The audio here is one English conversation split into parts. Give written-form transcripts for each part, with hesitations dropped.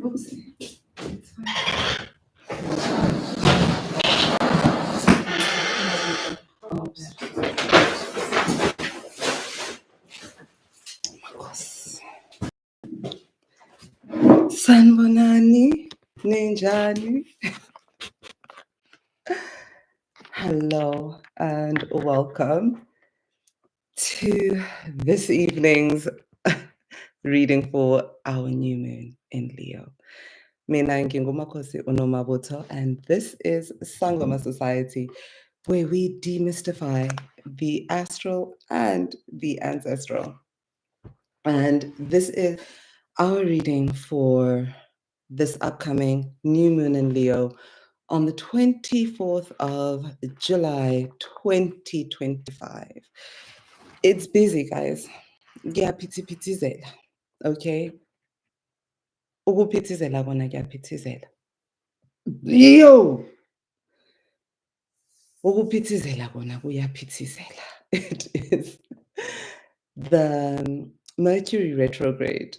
Oops. It's fine. Oops. Sanbonani, ninjani. Hello and welcome to this evening's reading for our new moon in Leo. Mina Makhosi Nomabutho, and this is Sangoma Society, where we demystify the astral and the ancestral. And this is our reading for this upcoming new moon in Leo on the 24th of July 2025. It's busy, guys. Ngiyaphithi-phithizela, okay? Ukuphithizela kona kuyaphithizela. Yo! Ukuphithizela kona kuyaphithizela. It is the Mercury retrograde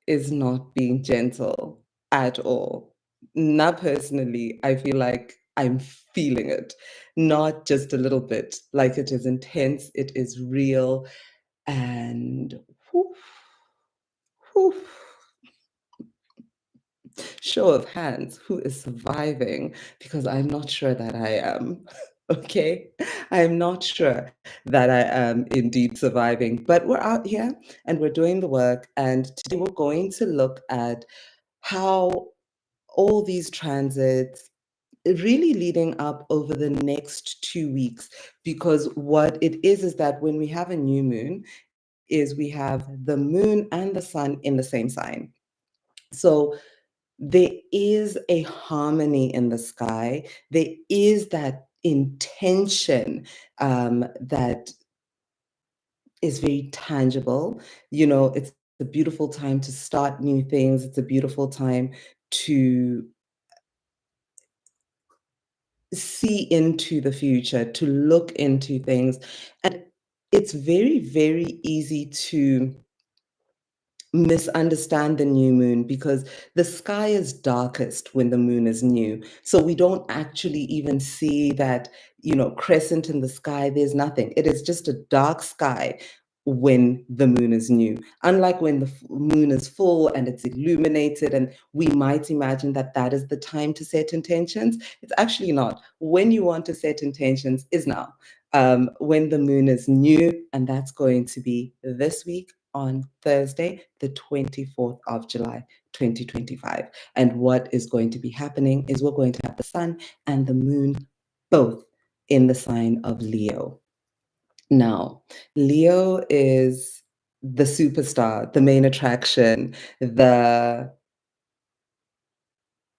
is not being gentle at all. Not personally, I feel like I'm feeling it, not just a little bit. Like it is intense, it is real, and whew, whew. Show of hands, who is surviving? Because I'm not sure that I am. Okay, I'm not sure that I am indeed surviving, but we're out here and we're doing the work. And today we're going to look at how all these transits really leading up over the next 2 weeks, because what it is that when we have a new moon is we have the moon and the sun in the same sign. So there is a harmony in the sky. There is that intention that is very tangible. You know, it's a beautiful time to start new things. It's a beautiful time to see into the future, to look into things. And it's very, very easy to misunderstand the new moon because the sky is darkest when the moon is new. So we don't actually even see that, crescent in the sky. There's nothing. It is just a dark sky when the moon is new. Unlike when the moon is full and it's illuminated, and we might imagine that that is the time to set intentions. It's actually not. When you want to set intentions is now. When the moon is new, and that's going to be this week on Thursday, the 24th of July, 2025. And what is going to be happening is we're going to have the sun and the moon both in the sign of Leo. Now, Leo is the superstar, the main attraction,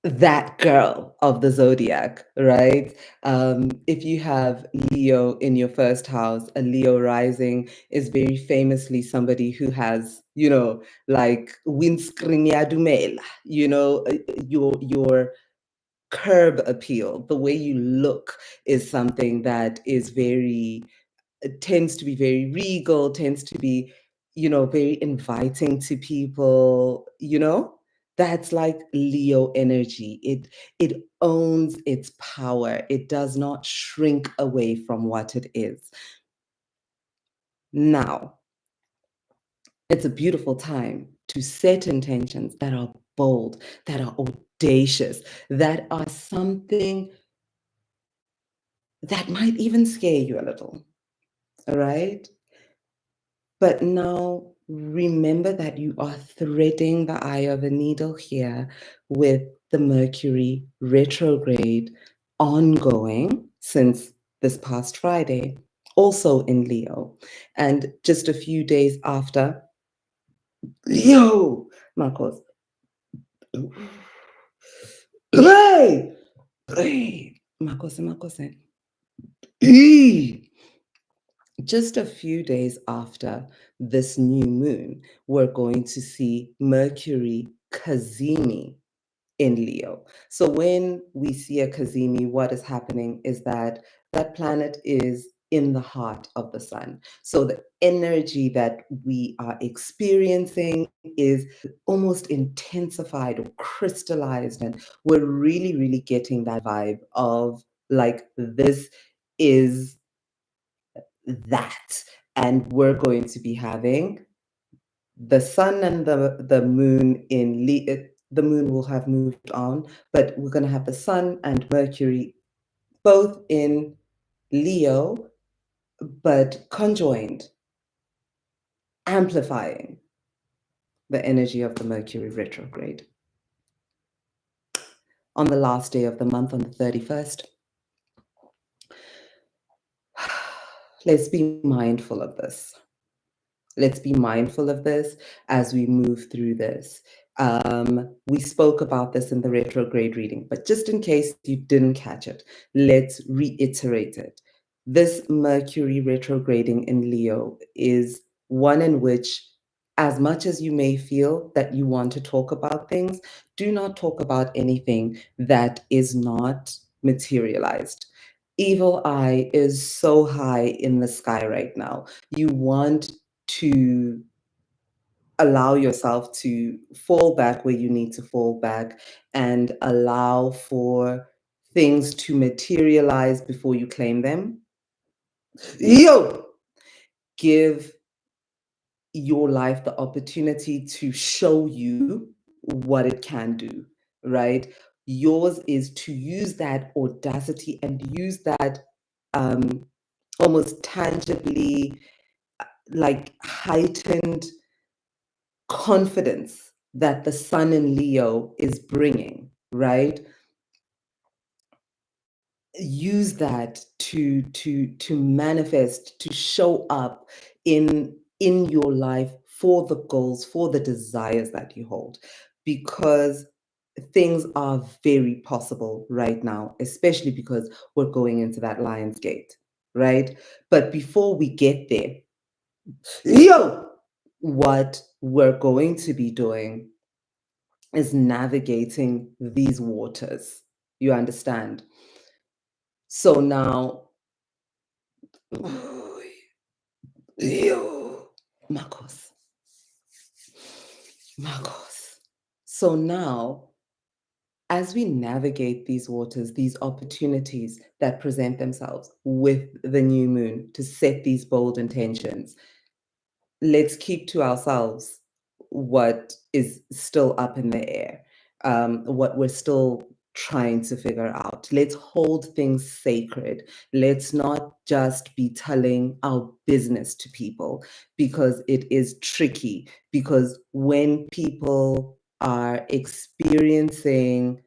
that girl of the zodiac, right? If you have Leo in your first house, a Leo rising is very famously somebody who has, like windscreen ya dumela, your curb appeal, the way you look is something that is very tends to be very regal, tends to be, very inviting to people, That's like Leo energy. It owns its power. It does not shrink away from what it is. Now, it's a beautiful time to set intentions that are bold, that are audacious, that are something that might even scare you a little. All right? But now remember that you are threading the eye of a needle here with the Mercury retrograde ongoing since this past Friday, also in Leo. And just a few days after, Marcos. Hey! Marcos. Just a few days after this new moon, we're going to see Mercury Cazimi in Leo. So when we see a Cazimi, what is happening is that that planet is in the heart of the sun. So the energy that we are experiencing is almost intensified or crystallized, and we're really, really getting that vibe of like, this is that. And we're going to be having the sun and the moon in the moon will have moved on, but we're going to have the sun and Mercury both in Leo, but conjoined, amplifying the energy of the Mercury retrograde. On the last day of the month, on the 31st, let's be mindful of this. Let's be mindful of this as we move through this. We spoke about this in the retrograde reading, but just in case you didn't catch it, let's reiterate it. This Mercury retrograding in Leo is one in which, as much as you may feel that you want to talk about things, do not talk about anything that is not materialized. Evil eye is so high in the sky right now. You want to allow yourself to fall back where you need to fall back and allow for things to materialize before you claim them. Yo! Give your life the opportunity to show you what it can do, right? Yours is to use that audacity and use that almost tangibly like heightened confidence that the sun in Leo is bringing, right? Use that to manifest, to show up in your life for the goals, for the desires that you hold, because things are very possible right now, especially because we're going into that Lionsgate, right? But before we get there, yo, what we're going to be doing is navigating these waters. You understand? So now, yo, Makhosi, Makhosi. So now, as we navigate these waters, these opportunities that present themselves with the new moon to set these bold intentions, let's keep to ourselves what is still up in the air, what we're still trying to figure out. Let's hold things sacred. Let's not just be telling our business to people, because it is tricky. Because when people are experiencing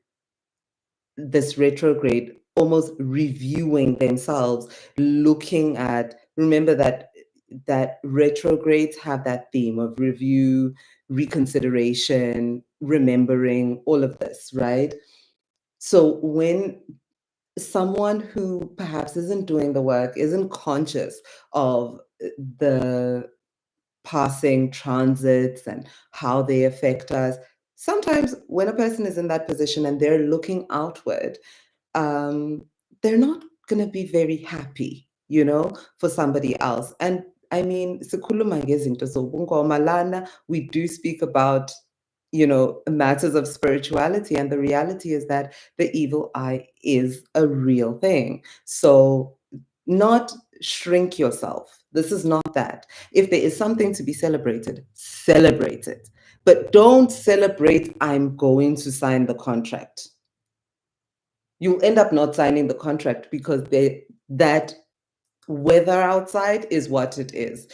this retrograde, almost reviewing themselves, looking at, remember that retrogrades have that theme of review, reconsideration, remembering, all of this, right? So when someone who perhaps isn't doing the work, isn't conscious of the passing transits and how they affect us, sometimes when a person is in that position and they're looking outward, um, they're not going to be very happy, for somebody else. And I mean, sikhuluma ngezinto zobungoma lana, we do speak about, matters of spirituality. And the reality is that the evil eye is a real thing. So not shrink yourself. This is not that. If there is something to be celebrated, celebrate it. But don't celebrate, I'm going to sign the contract. You'll end up not signing the contract because that weather outside is what it is.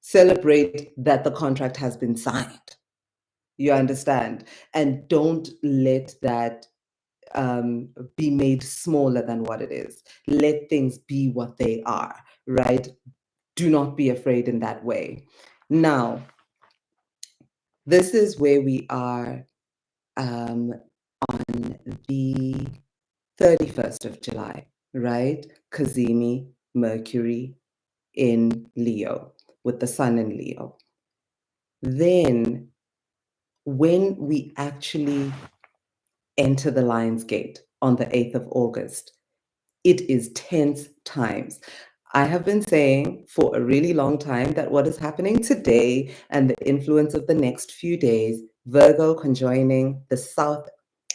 Celebrate that the contract has been signed. You understand? And don't let that be made smaller than what it is. Let things be what they are, right? Do not be afraid in that way. Now, this is where we are on the 31st of July, right? Kazimi, Mercury in Leo, with the sun in Leo. Then, when we actually enter the Lion's Gate on the 8th of August, it is tense times. I have been saying for a really long time that what is happening today and the influence of the next few days, Virgo conjoining the South,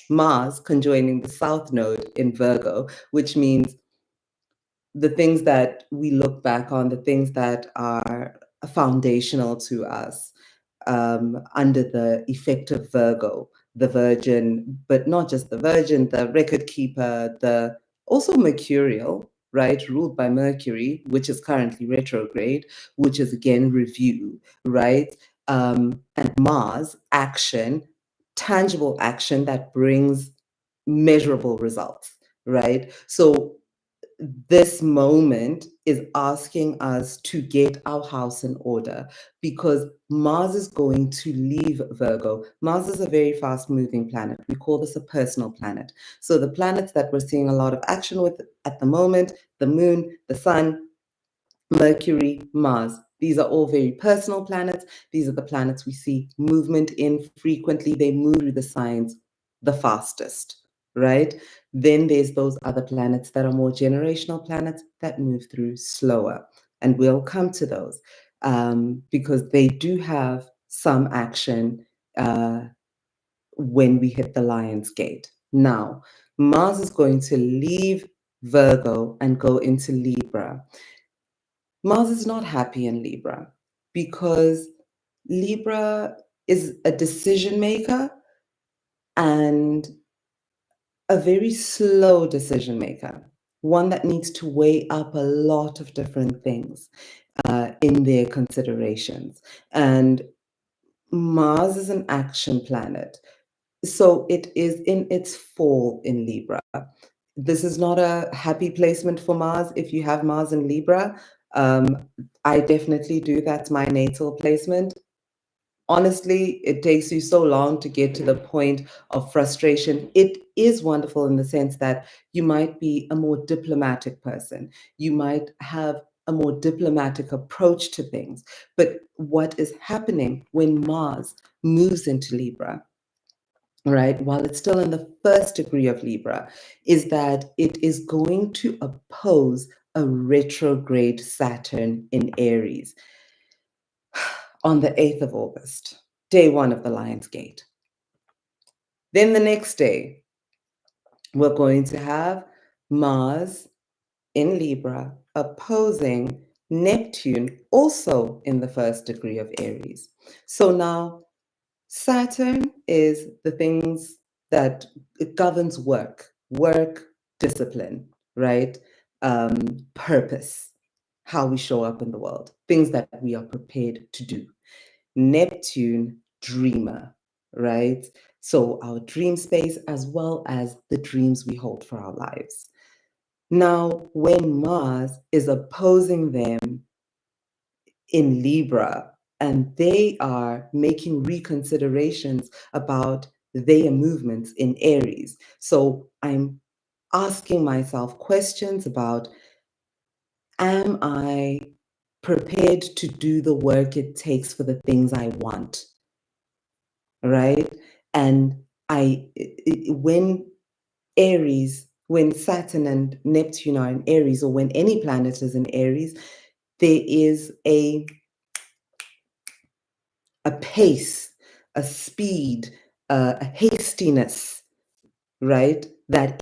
Mars conjoining the South node in Virgo, which means the things that we look back on, the things that are foundational to us under the effect of Virgo, the Virgin, but not just the Virgin, the record keeper, the also Mercurial, right, ruled by Mercury, which is currently retrograde, which is again review, right, and Mars, action, tangible action that brings measurable results, right? So this moment is asking us to get our house in order because Mars is going to leave Virgo. Mars is a very fast moving planet. We call this a personal planet. So the planets that we're seeing a lot of action with at the moment, the moon, the sun, Mercury, Mars. These are all very personal planets. These are the planets we see movement in frequently. They move through the signs the fastest, right? Then there's those other planets that are more generational planets that move through slower. And we'll come to those because they do have some action when we hit the Lionsgate. Now, Mars is going to leave Virgo and go into Libra. Mars is not happy in Libra because Libra is a decision maker and a very slow decision maker, one that needs to weigh up a lot of different things in their considerations. And Mars is an action planet. So it is in its fall in Libra. This is not a happy placement for Mars. If you have Mars in Libra, I definitely do. That's my natal placement. Honestly, it takes you so long to get to the point of frustration. It is wonderful in the sense that you might be a more diplomatic person. You might have a more diplomatic approach to things. But what is happening when Mars moves into Libra, right, while it's still in the first degree of Libra, is that it is going to oppose a retrograde Saturn in Aries on the 8th of August, day one of the Lionsgate. Then the next day, we're going to have Mars in Libra opposing Neptune, also in the first degree of Aries. So now Saturn is the things that it governs work, discipline, right? Purpose, how we show up in the world, things that we are prepared to do. Neptune, dreamer, right? So our dream space as well as the dreams we hold for our lives. Now, when Mars is opposing them in Libra and they are making reconsiderations about their movements in Aries. So I'm asking myself questions about, am I prepared to do the work it takes for the things I want? Right? And when Aries, when Saturn and Neptune are in Aries, or when any planet is in Aries, there is a pace, a speed, a hastiness, right? That